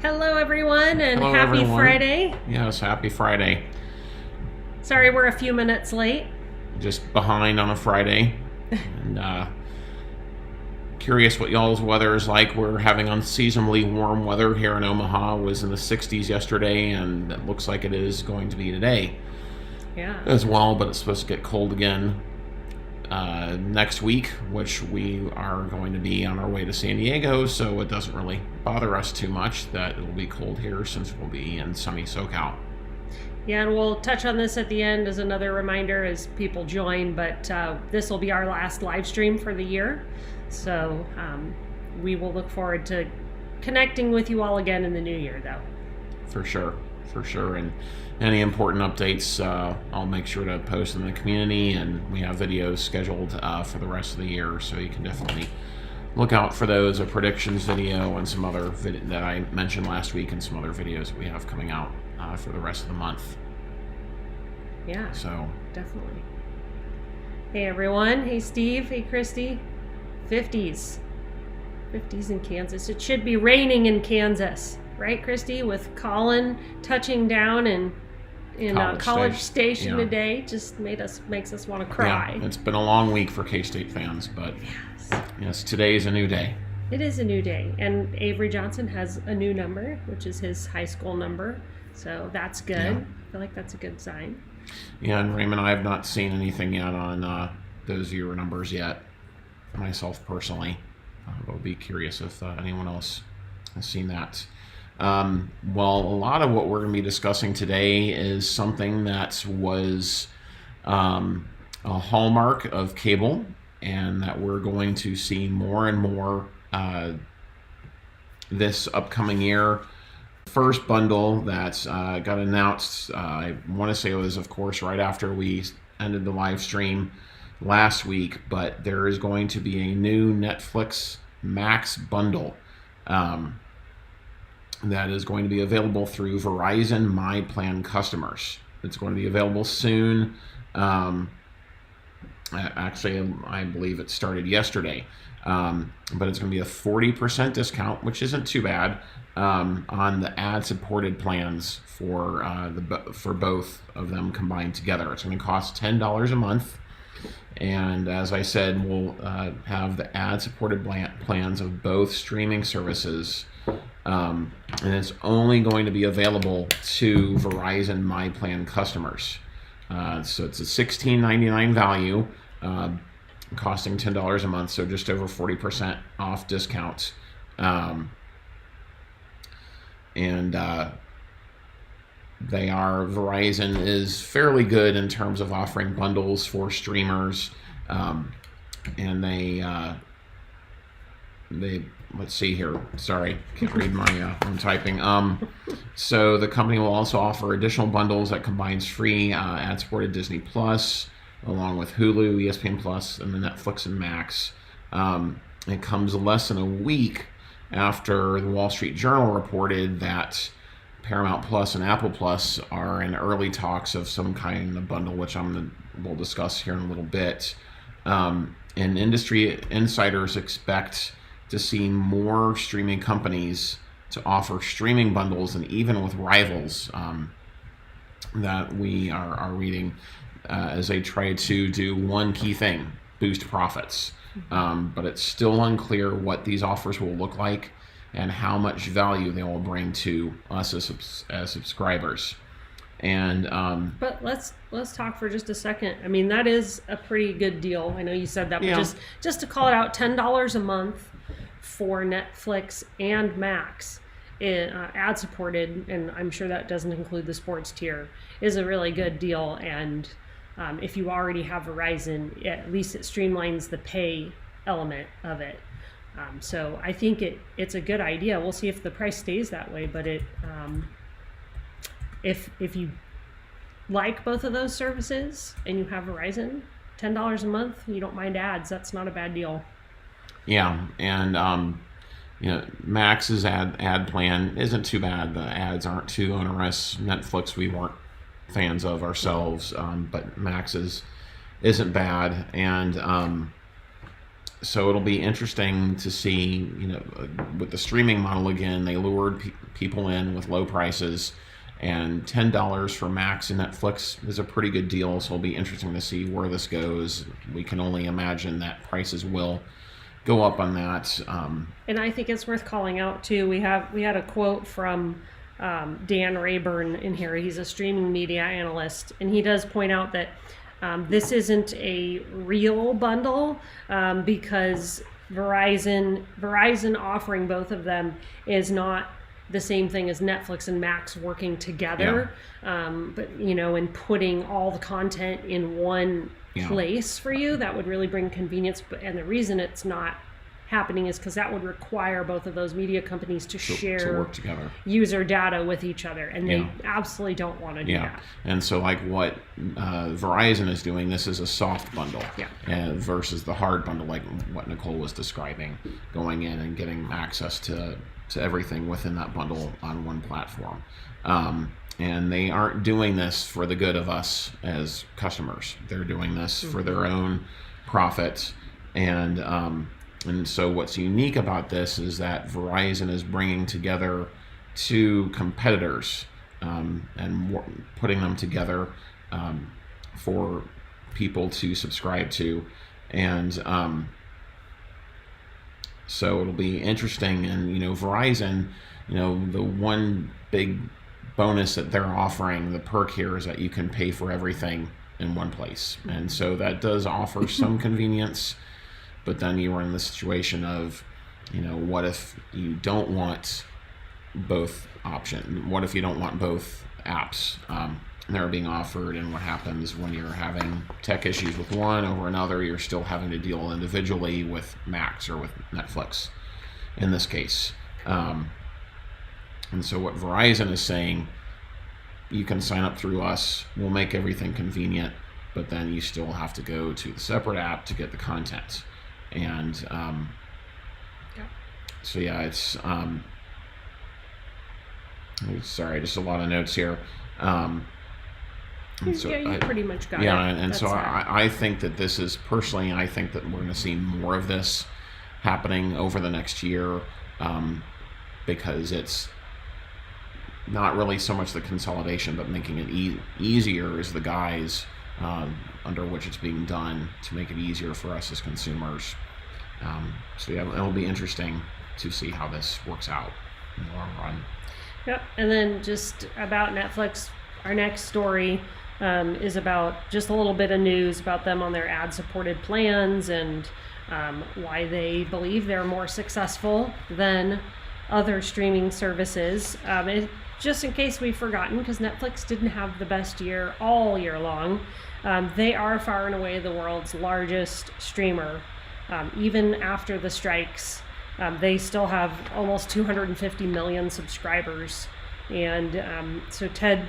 Hello, everyone, and Hello, happy everyone. Friday. Yes, happy Friday. Sorry we're a few minutes late. Just behind on a Friday. And curious what y'all's weather is like. We're having unseasonably warm weather here in Omaha. It was in the 60s yesterday, and it looks like it is going to be today as well, but it's supposed to get cold again next week, which we are going to be on our way to San Diego, so it doesn't really bother us too much that it'll be cold here since we'll be in sunny SoCal. Yeah, and we'll touch on this at the end as another reminder as people join, but this will be our last live stream for the year. So we will look forward to connecting with you all again in the new year, though. For sure. And any important updates, I'll make sure to post in the community, and we have videos scheduled for the rest of the year, so you can definitely look out for those, a predictions video and some other that I mentioned last week, and some other videos that we have coming out for the rest of the month. Yeah, so definitely. Hey everyone, hey Steve, hey Christy. 50s in Kansas. It should be raining in Kansas, right, Christy? With Colin touching down in College Station today, just makes us want to cry. Yeah, it's been a long week for K-State fans, but yes, today is a new day. It is a new day, and Avery Johnson has a new number, which is his high school number, so that's good. Yeah. I feel like that's a good sign. Yeah, and Raymond, I have not seen anything yet on those year numbers yet, myself personally. I'll be curious if anyone else has seen that. Well, a lot of what we're going to be discussing today is something that was a hallmark of cable, and that we're going to see more and more this upcoming year. First bundle that got announced, I want to say it was, of course, right after we ended the live stream last week, but there is going to be a new Netflix Max bundle that is going to be available through Verizon My Plan customers. It's going to be available soon. Actually, I believe it started yesterday, but it's going to be a 40% discount, which isn't too bad, on the ad-supported plans for both of them combined together. It's going to cost $10 a month. And as I said, we'll have the ad-supported plans of both streaming services, and it's only going to be available to Verizon My Plan customers. So it's a $16.99 value, costing $10 a month, so just over 40% off discount. Verizon is fairly good in terms of offering bundles for streamers, and they let's see here. Sorry, can't read my own typing. So the company will also offer additional bundles that combines free ad-supported Disney Plus, along with Hulu, ESPN Plus, and the Netflix and Max. It comes less than a week after the Wall Street Journal reported that Paramount Plus and Apple Plus are in early talks of some kind of bundle, which we'll discuss here in a little bit. And industry insiders expect to see more streaming companies to offer streaming bundles, and even with rivals that we are reading as they try to do one key thing: boost profits. But it's still unclear what these offers will look like and how much value they will bring to us as subscribers. And but let's talk for just a second. I mean, that is a pretty good deal. I know you said that, but just to call it out, $10 a month for Netflix and Max, ad supported, and I'm sure that doesn't include the sports tier, is a really good deal. And if you already have Verizon, at least it streamlines the pay element of it. So I think it's a good idea. We'll see if the price stays that way, but if you like both of those services and you have Verizon, $10 a month, you don't mind ads, that's not a bad deal. Yeah, and Max's ad plan isn't too bad. The ads aren't too onerous. Netflix we weren't fans of ourselves, but Max's isn't bad. And So it'll be interesting to see, with the streaming model again, they lured people in with low prices, and $10 for Max and Netflix is a pretty good deal. So it'll be interesting to see where this goes. We can only imagine that prices will go up on that. And I think it's worth calling out too. We had a quote from Dan Raburn in here. He's a streaming media analyst, and he does point out that this isn't a real bundle because Verizon offering both of them is not the same thing as Netflix and Max working together. But and putting all the content in one place for you, that would really bring convenience. And the reason it's not happening is because that would require both of those media companies to share work together, user data with each other, and they absolutely don't want to do that. And so like what Verizon is doing, this is a soft bundle versus the hard bundle, like what Nicole was describing, going in and getting access to everything within that bundle on one platform. And they aren't doing this for the good of us as customers. They're doing this for their own profit. And so what's unique about this is that Verizon is bringing together two competitors and putting them together for people to subscribe to. And so it'll be interesting. And, Verizon, the one big bonus that they're offering, the perk here, is that you can pay for everything in one place. And so that does offer some convenience. But then you are in the situation of, what if you don't want both options? What if you don't want both apps that are being offered? And what happens when you're having tech issues with one over another? You're still having to deal individually with Max or with Netflix in this case. And so what Verizon is saying, you can sign up through us. We'll make everything convenient, but then you still have to go to the separate app to get the content. And so it's sorry, just a lot of notes here. So you pretty much got it. And so I think that this is, personally, I think that we're going to see more of this happening over the next year, because it's not really so much the consolidation, but making it easier is the guise under which it's being done to make it easier for us as consumers. So it'll be interesting to see how this works out in the long run. Yep. And then just about Netflix, our next story is about just a little bit of news about them on their ad-supported plans and why they believe they're more successful than other streaming services. Just in case we've forgotten, because Netflix didn't have the best year all year long, they are far and away the world's largest streamer. Even after the strikes, they still have almost 250 million subscribers. And so Ted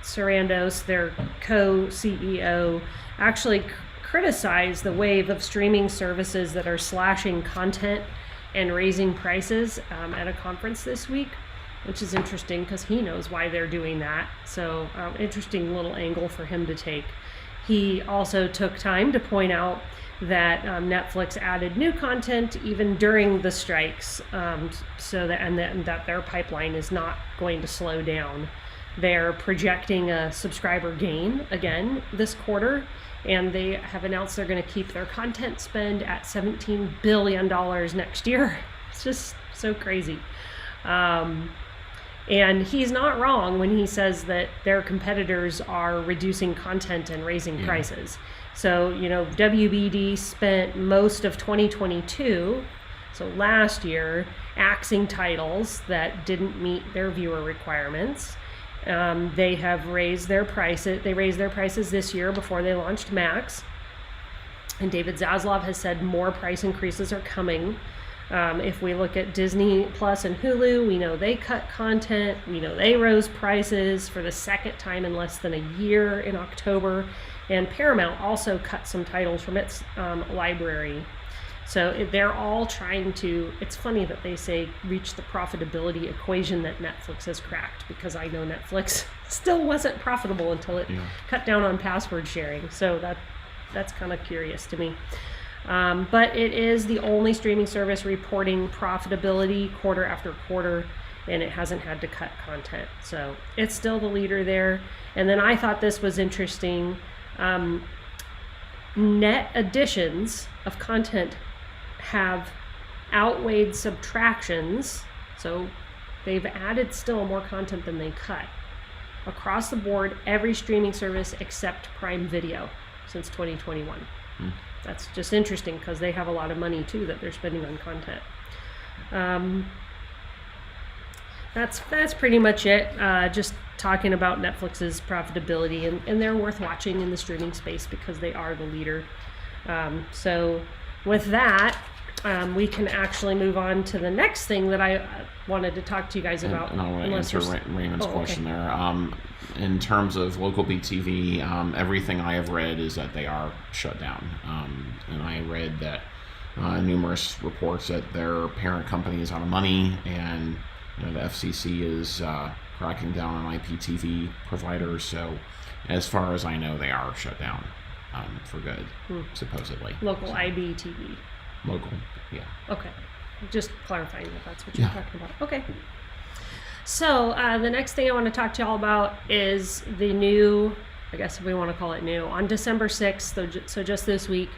Sarandos, their co-CEO, actually criticized the wave of streaming services that are slashing content and raising prices at a conference this week, which is interesting because he knows why they're doing that. So interesting little angle for him to take. He also took time to point out that Netflix added new content even during the strikes, so that their pipeline is not going to slow down. They're projecting a subscriber gain again this quarter, and they have announced they're going to keep their content spend at $17 billion next year. It's just so crazy. And he's not wrong when he says that their competitors are reducing content and raising prices. So, WBD spent most of 2022, so last year, axing titles that didn't meet their viewer requirements. They have raised their prices. They raised their prices this year before they launched Max. And David Zaslav has said more price increases are coming. If we look at Disney Plus and Hulu, we know they cut content. We know they rose prices for the second time in less than a year in October. And Paramount also cut some titles from its library. So they're all trying to, it's funny that they say reach the profitability equation that Netflix has cracked, because I know Netflix still wasn't profitable until it cut down on password sharing. So that's kind of curious to me. But it is the only streaming service reporting profitability quarter after quarter, and it hasn't had to cut content. So it's still the leader there. And then I thought this was interesting. Net additions of content have outweighed subtractions. So they've added still more content than they cut. Across the board, every streaming service except Prime Video since 2021. That's just interesting because they have a lot of money too that they're spending on content. That's pretty much it. Just talking about Netflix's profitability, and they're worth watching in the streaming space because they are the leader. So with that, we can actually move on to the next thing that I wanted to talk to you guys about. And I want to answer Raymond's question there. In terms of local BTV, everything I have read is that they are shut down. And I read that numerous reports that their parent company is out of money, and the FCC is cracking down on IPTV providers. So as far as I know, they are shut down for good, supposedly. Local IBTV. Local, yeah. Okay. Just clarifying that that's what you're talking about. Okay. So the next thing I want to talk to y'all about is the new, I guess if we want to call it new, on December 6th, so just this week,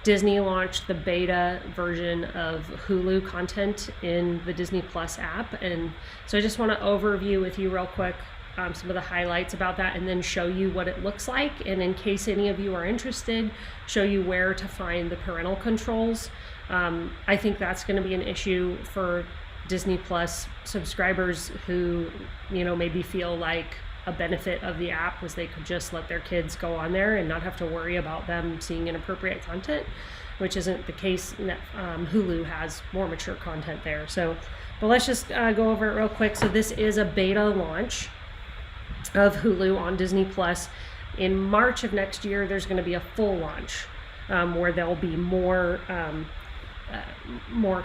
Disney launched the beta version of Hulu content in the Disney Plus app. And so I just want to overview with you real quick some of the highlights about that, and then show you what it looks like. And in case any of you are interested, show you where to find the parental controls. I think that's going to be an issue for Disney Plus subscribers who, maybe feel like a benefit of the app was they could just let their kids go on there and not have to worry about them seeing inappropriate content, which isn't the case. Hulu has more mature content there. But let's just go over it real quick. So this is a beta launch of Hulu on Disney Plus. In March of next year, there's going to be a full launch where there'll be more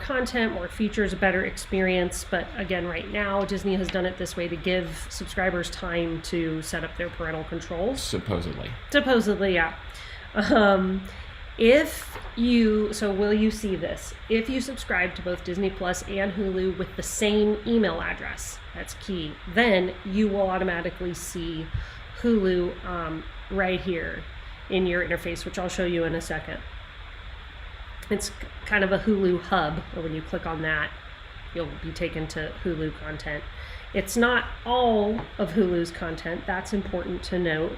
content, more features, a better experience. But again, right now, Disney has done it this way to give subscribers time to set up their parental controls. Supposedly, yeah. Will you see this? If you subscribe to both Disney Plus and Hulu with the same email address, that's key, then you will automatically see Hulu right here in your interface, which I'll show you in a second. It's kind of a Hulu hub, or when you click on that, you'll be taken to Hulu content. It's not all of Hulu's content. That's important to note.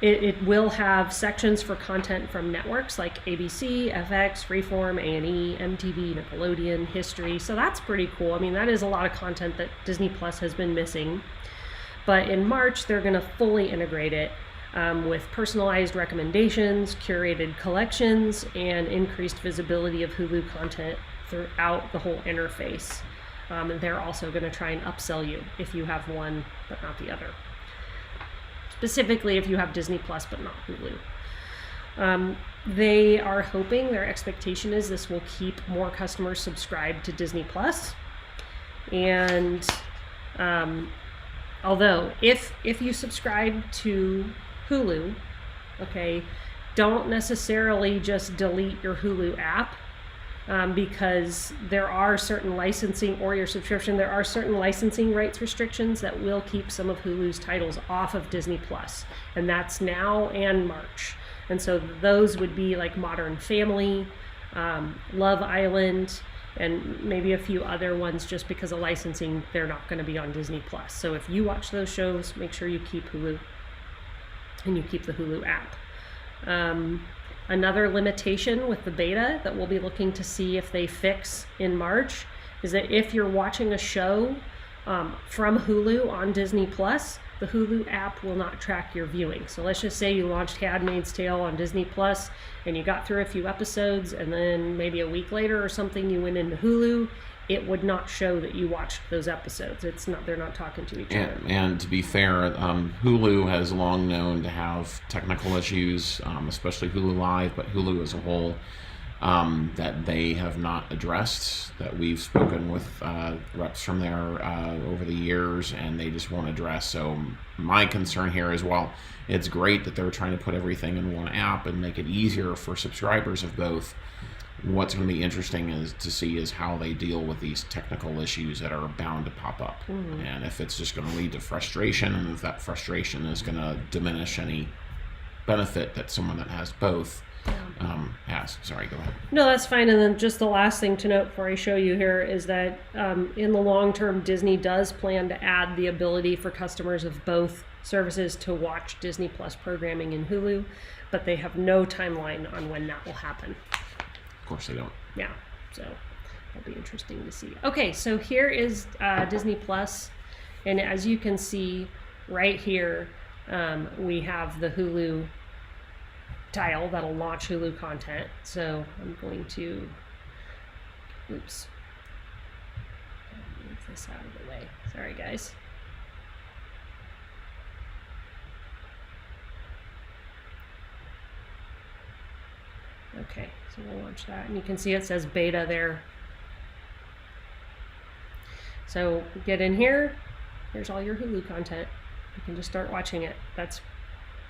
It will have sections for content from networks like ABC, FX, Freeform, A&E, MTV, Nickelodeon, History. So that's pretty cool. I mean, that is a lot of content that Disney Plus has been missing. But in March, they're going to fully integrate it with personalized recommendations, curated collections, and increased visibility of Hulu content throughout the whole interface. And they're also going to try and upsell you if you have one but not the other. Specifically if you have Disney Plus but not Hulu. They are hoping, their expectation is this will keep more customers subscribed to Disney Plus. And although if you subscribe to Hulu, okay, don't necessarily just delete your Hulu app because there are certain licensing, or your subscription, there are certain licensing rights restrictions that will keep some of Hulu's titles off of Disney Plus, and that's now and March. And so those would be like Modern Family, Love Island, and maybe a few other ones. Just because of licensing, they're not going to be on Disney Plus. So if you watch those shows, make sure you keep Hulu and you keep the Hulu app. Another limitation with the beta that we'll be looking to see if they fix in March is that if you're watching a show from Hulu on Disney Plus, the Hulu app will not track your viewing. So let's just say you launched Handmaid's Tale on Disney Plus and you got through a few episodes, and then maybe a week later or something you went into Hulu, it would not show that you watched those episodes. It's not, they're not talking to each other. And to be fair, Hulu has long known to have technical issues, especially Hulu Live, but Hulu as a whole. that they have not addressed, that we've spoken with reps from there over the years, and they just won't address. So my concern here is, well, it's great that they're trying to put everything in one app and make it easier for subscribers of both. What's going to be interesting is to see is how they deal with these technical issues that are bound to pop up, and if it's just going to lead to frustration, and if that frustration is going to diminish any benefit that someone that has both has. Sorry, go ahead. No, that's fine. And then just the last thing to note before I show you here is that in the long term, Disney does plan to add the ability for customers of both services to watch Disney Plus programming in Hulu, but they have no timeline on when that will happen. Of course they don't. Yeah, so that'll be interesting to see. Okay, so here is Disney Plus, and as you can see right here, we have the Hulu tile that'll launch Hulu content. So I'm going to, move this out of the way. Sorry, guys. Okay, so we'll launch that, and you can see it says beta there. So get in here, here's all your Hulu content. You can just start watching it. That's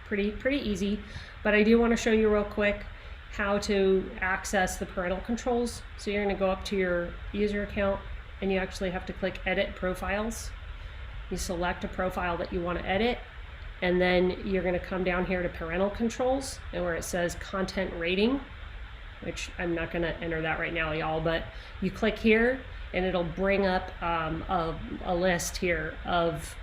pretty easy, but I do want to show you real quick how to access the parental controls. So you're going to go up to your user account, and you actually have to click edit profiles. You select a profile that you want to edit, and then you're going to come down here to parental controls, and where it says content rating, which I'm not going to enter that right now, y'all, but you click here and it'll bring up a list here of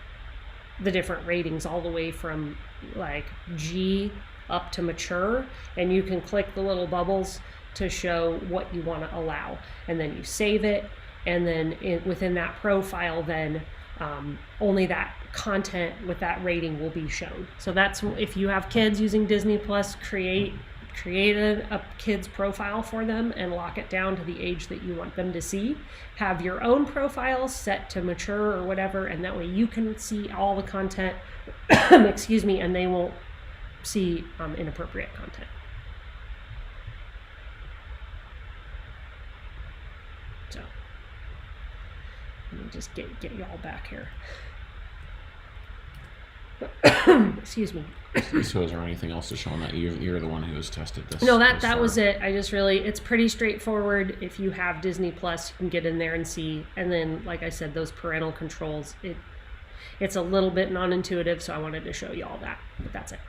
the different ratings all the way from like G up to mature, and you can click the little bubbles to show what you want to allow, and then you save it, and then within that profile then only that content with that rating will be shown. So that's if you have kids using Disney Plus, create a kid's profile for them and lock it down to the age that you want them to see. Have your own profile set to mature or whatever, and that way you can see all the content excuse me, and they won't see inappropriate content. So let me just get you all back here. Excuse me. So is there anything else to show on that? You're the one who has tested this. No, that was it. I just really, it's pretty straightforward. If you have Disney Plus, you can get in there and see. And then, like I said, those parental controls, it's a little bit non-intuitive, so I wanted to show you all that. But that's it.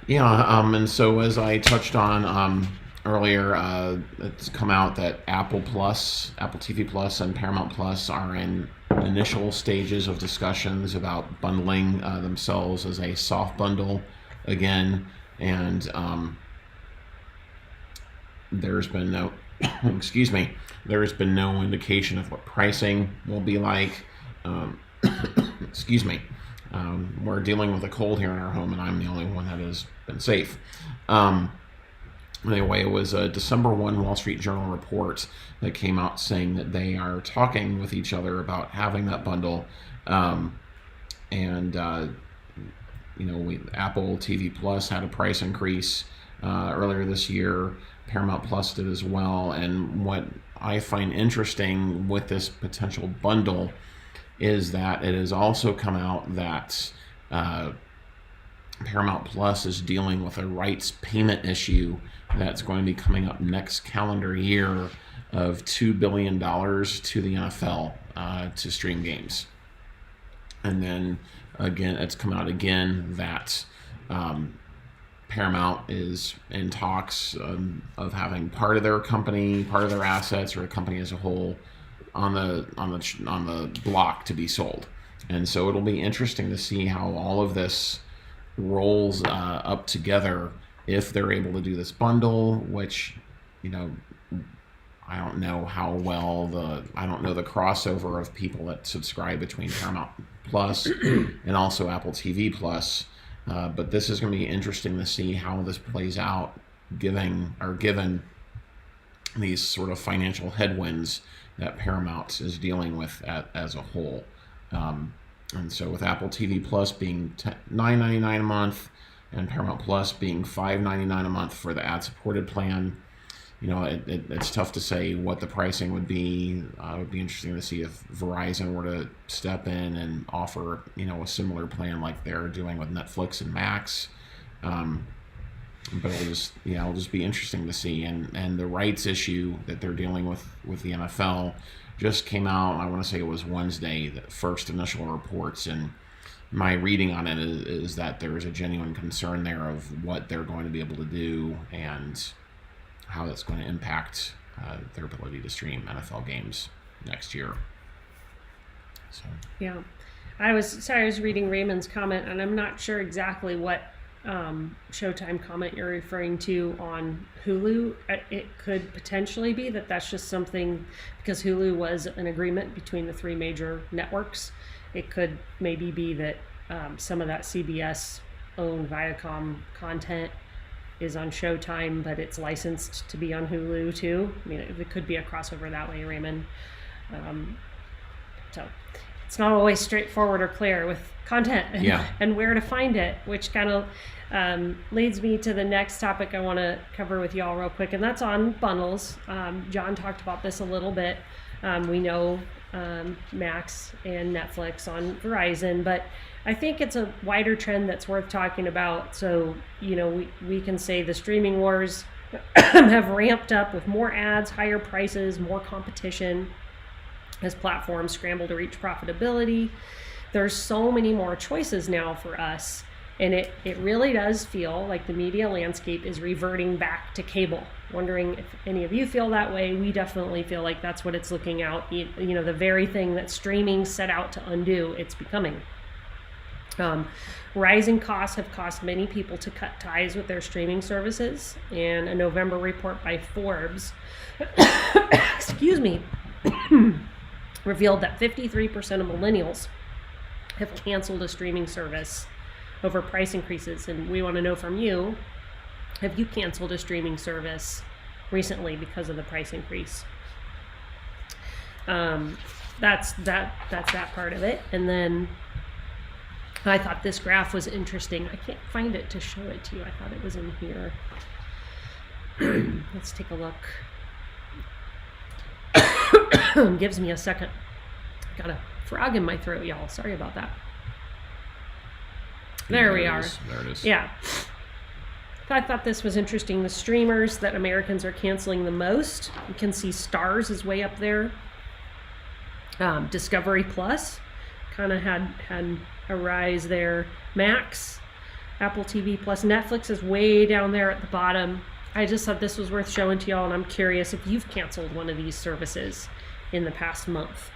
Yeah, and so as I touched on earlier, it's come out that Apple TV Plus, and Paramount Plus are in initial stages of discussions about bundling themselves as a soft bundle again, and there's been no there's been no indication of what pricing will be like. We're dealing with a cold here in our home, and I'm the only one that has been safe. Anyway, it was a December 1 Wall Street Journal report that came out saying that they are talking with each other about having that bundle. Apple TV Plus had a price increase earlier this year. Paramount Plus did as well. And what I find interesting with this potential bundle is that it has also come out that Paramount Plus is dealing with a rights payment issue that's going to be coming up next calendar year of $2 billion to the NFL to stream games. And then again, it's come out again that Paramount is in talks of having part of their company, part of their assets, or a company as a whole on the block to be sold. And so it'll be interesting to see how all of this rolls up together if they're able to do this bundle, which, I don't know how well I don't know the crossover of people that subscribe between Paramount Plus and also Apple TV Plus. But this is going to be interesting to see how this plays out, given these sort of financial headwinds that Paramount is dealing with as a whole. And so with Apple TV Plus being $9.99 a month and Paramount Plus being $5.99 a month for the ad-supported plan, it's tough to say what the pricing would be. It would be interesting to see if Verizon were to step in and offer, a similar plan like they're doing with Netflix and Max. But it'll just be interesting to see. And the rights issue that they're dealing with the NFL just came out. I want to say it was Wednesday, the first initial reports, and my reading on it is that there is a genuine concern there of what they're going to be able to do and how that's going to impact their ability to stream NFL games next year. So yeah, I was reading Raymond's comment, and I'm not sure exactly what Showtime comment you're referring to on Hulu. It could potentially be that's just something, because Hulu was an agreement between the three major networks. It could maybe be that some of that CBS owned Viacom content is on Showtime, but it's licensed to be on Hulu too. I mean, it could be a crossover that way, Raymond. So it's not always straightforward or clear with content and where to find it, which kind of leads me to the next topic I want to cover with y'all real quick, and that's on bundles. John talked about this a little bit. We know Max and Netflix on Verizon, but I think it's a wider trend that's worth talking about. So, we can say the streaming wars have ramped up with more ads, higher prices, more competition as platforms scramble to reach profitability. There's so many more choices now for us, and it really does feel like the media landscape is reverting back to cable. Wondering if any of you feel that way. We definitely feel like that's what it's looking out. The very thing that streaming set out to undo, it's becoming. Rising costs have caused many people to cut ties with their streaming services, and a November report by Forbes revealed that 53% of millennials have canceled a streaming service over price increases. And we want to know from you, have you canceled a streaming service recently because of the price increase? That's that part of it. And then I thought this graph was interesting. I can't find it to show it to you. I thought it was in here. Let's take a look. Gives me a second. Got a frog in my throat, y'all. Sorry about that. There we are. There it is. Yeah. I thought this was interesting. The streamers that Americans are canceling the most. You can see Starz is way up there. Discovery Plus kind of had a rise there. Max, Apple TV Plus, Netflix is way down there at the bottom. I just thought this was worth showing to y'all, and I'm curious if you've canceled one of these services in the past month.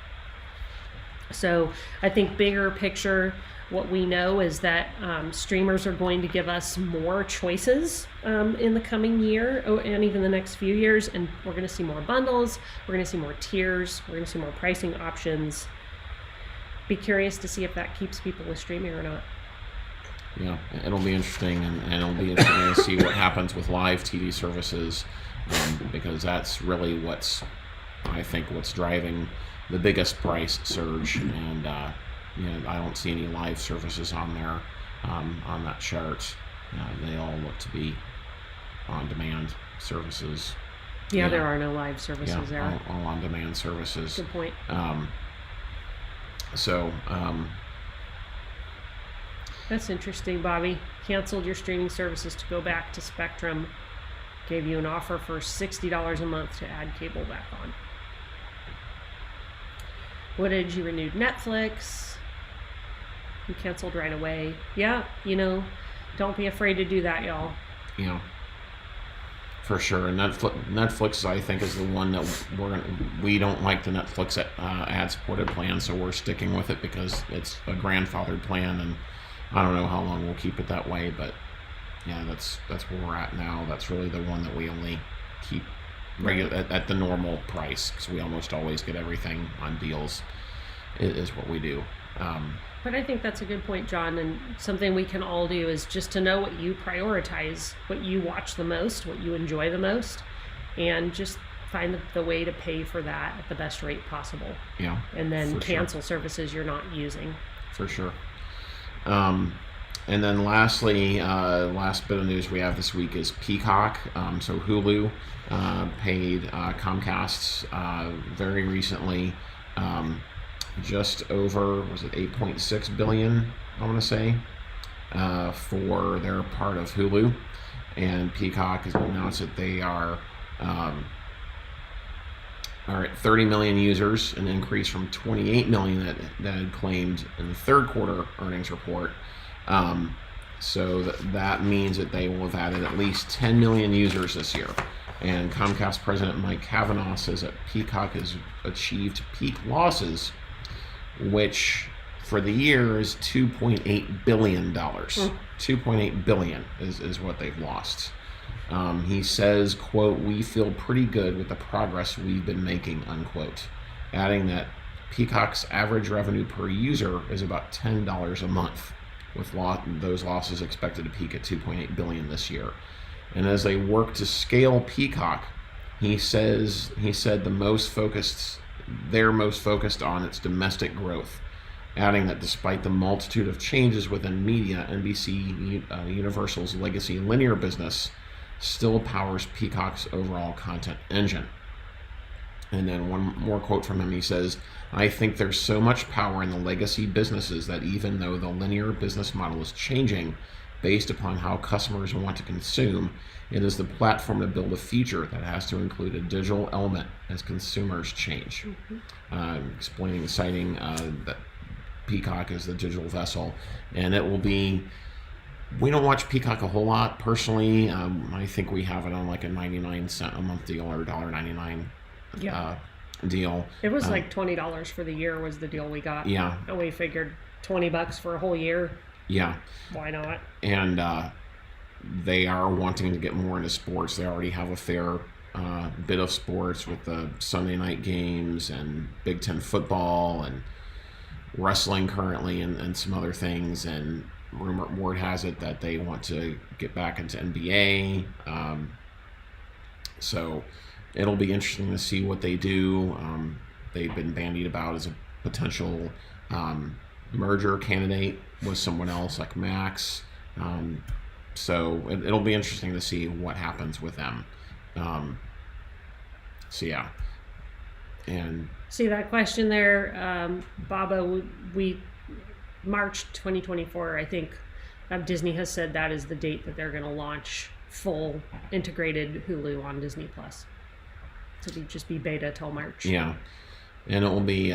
So I think bigger picture, what we know is that streamers are going to give us more choices in the coming year and even the next few years, and we're going to see more bundles, we're going to see more tiers, we're going to see more pricing options. Be curious to see if that keeps people with streaming or not. Yeah, it'll be interesting, and it'll be interesting to see what happens with live TV services, because that's really what's driving the biggest price surge. And I don't see any live services on there on that chart. They all look to be on-demand services. Yeah, there are no live services there. All on-demand services. Good point. That's interesting, Bobby. Canceled your streaming services to go back to Spectrum. Gave you an offer for $60 a month to add cable back on. What did you renew? Netflix. You canceled right away. Yeah, don't be afraid to do that, y'all. Yeah, for sure. And Netflix, I think, is the one that we don't like the Netflix ad-supported plan, so we're sticking with it because it's a grandfathered plan, and I don't know how long we'll keep it that way, but yeah, that's where we're at now. That's really the one that we only keep at the normal price, because we almost always get everything on deals. It is what we do. But I think that's a good point, John, and something we can all do is just to know what you prioritize, what you watch the most, what you enjoy the most, and just find the way to pay for that at the best rate possible. Yeah. And then cancel services you're not using. For sure. And then lastly, last bit of news we have this week is Peacock. So Hulu paid Comcast very recently just over, was it 8.6 billion, I want to say, for their part of Hulu. And Peacock has announced that they are at 30 million users, an increase from 28 million that had claimed in the third quarter earnings report. So that means that they will have added at least 10 million users this year. And Comcast President Mike Cavanaugh says that Peacock has achieved peak losses, which for the year is $2.8 billion. $2.8 billion is what they've lost. He says, quote, "We feel pretty good with the progress we've been making," unquote, adding that Peacock's average revenue per user is about $10 a month, with those losses expected to peak at $2.8 billion this year. And as they work to scale Peacock, he said they're most focused on its domestic growth, adding that despite the multitude of changes within media, NBC Universal's legacy linear business still powers Peacock's overall content engine. And then one more quote from him. He says, "I think there's so much power in the legacy businesses that even though the linear business model is changing based upon how customers want to consume, it is the platform to build a feature that has to include a digital element as consumers change." Citing that Peacock is the digital vessel, and it will be. We don't watch Peacock a whole lot personally. I think we have it on like a 99-cent a month deal or $1.99 deal. It was like $20 for the year was the deal we got. Yeah. And we figured $20 for a whole year. Yeah. Why not? And they are wanting to get more into sports. They already have a fair bit of sports with the Sunday night games and Big Ten football and wrestling currently and some other things. And word has it that they want to get back into NBA. So it'll be interesting to see what they do. They've been bandied about as a potential merger candidate with someone else like Max. So it'll be interesting to see what happens with them. So yeah. And see that question there, Baba, we March 2024, I think Disney has said that is the date that they're going to launch full integrated Hulu on Disney Plus. So it'll just be beta till March. Yeah, and it will be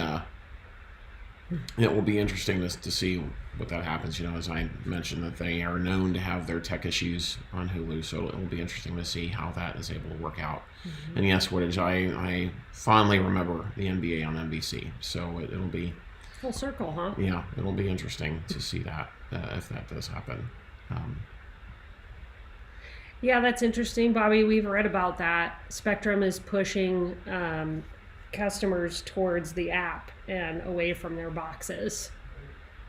interesting to see what that happens. You know, as I mentioned, that they are known to have their tech issues on Hulu, so it will be interesting to see how that is able to work out. Mm-hmm. And yes, I fondly remember the NBA on NBC, so it'll be full circle, huh? Yeah, it'll be interesting to see that if that does happen. Yeah, that's interesting, Bobby. We've read about that. Spectrum is pushing customers towards the app and away from their boxes.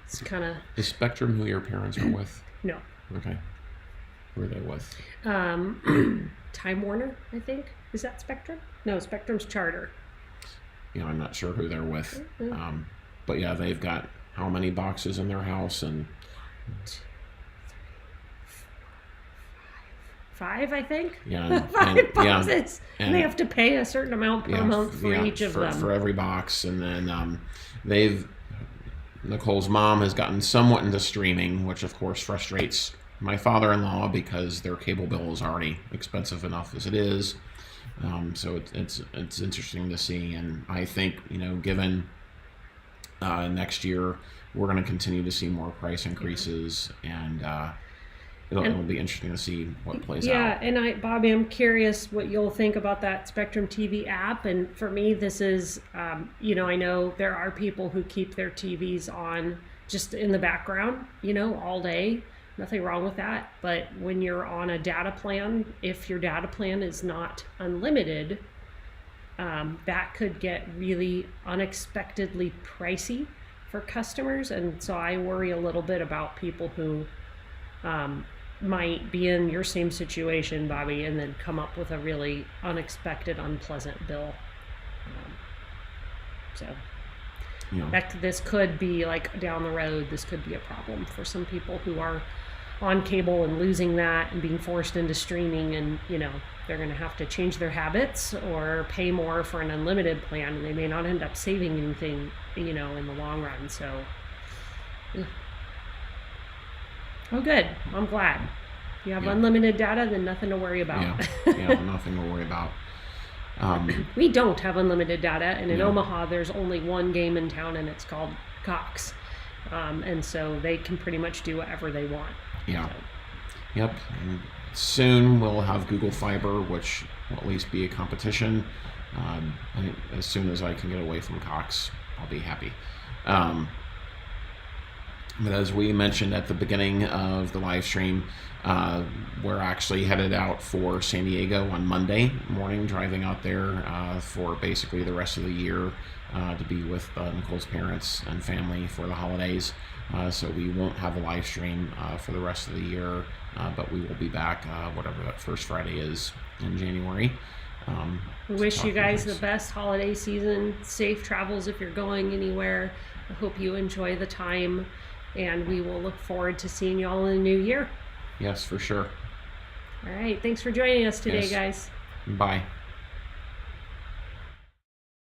It's kind of... Is Spectrum who your parents are with? No. Okay. Who are they with? Time Warner, I think. Is that Spectrum? No, Spectrum's Charter. Yeah, I'm not sure who they're with. Mm-hmm. But yeah, they've got how many boxes in their house? And 5, I think. Yeah, 5 boxes. Yeah, and they have to pay a certain amount per month for each of them. For every box, and then Nicole's mom has gotten somewhat into streaming, which of course frustrates my father-in-law because their cable bill is already expensive enough as it is. So it's interesting to see, and I think given. Next year, we're going to continue to see more price increases, and it'll be interesting to see what plays out. Yeah, and Bobby, I'm curious what you'll think about that Spectrum TV app. And for me, this is, I know there are people who keep their TVs on just in the background, all day. Nothing wrong with that. But when you're on a data plan, if your data plan is not unlimited, that could get really unexpectedly pricey for customers. And so I worry a little bit about people who might be in your same situation, Bobby, and then come up with a really unexpected, unpleasant bill. So this could be like down the road, this could be a problem for some people who are on cable and losing that and being forced into streaming, and they're going to have to change their habits or pay more for an unlimited plan, and they may not end up saving anything in the long run. So oh good, I'm glad you have unlimited data, then nothing to worry about. Nothing to worry about. We don't have unlimited data, and in Omaha there's only one game in town, and it's called Cox, and so they can pretty much do whatever they want. Yep. And soon we'll have Google Fiber, which will at least be a competition. I think as soon as I can get away from Cox, I'll be happy. But as we mentioned at the beginning of the live stream, we're actually headed out for San Diego on Monday morning, driving out there for basically the rest of the year to be with Nicole's parents and family for the holidays. So we won't have a live stream for the rest of the year, but we will be back whatever that first Friday is in January. We wish you guys the best holiday season, safe travels if you're going anywhere. I hope you enjoy the time, and we will look forward to seeing you all in the new year. Yes, for sure. All right. Thanks for joining us today, guys. Bye.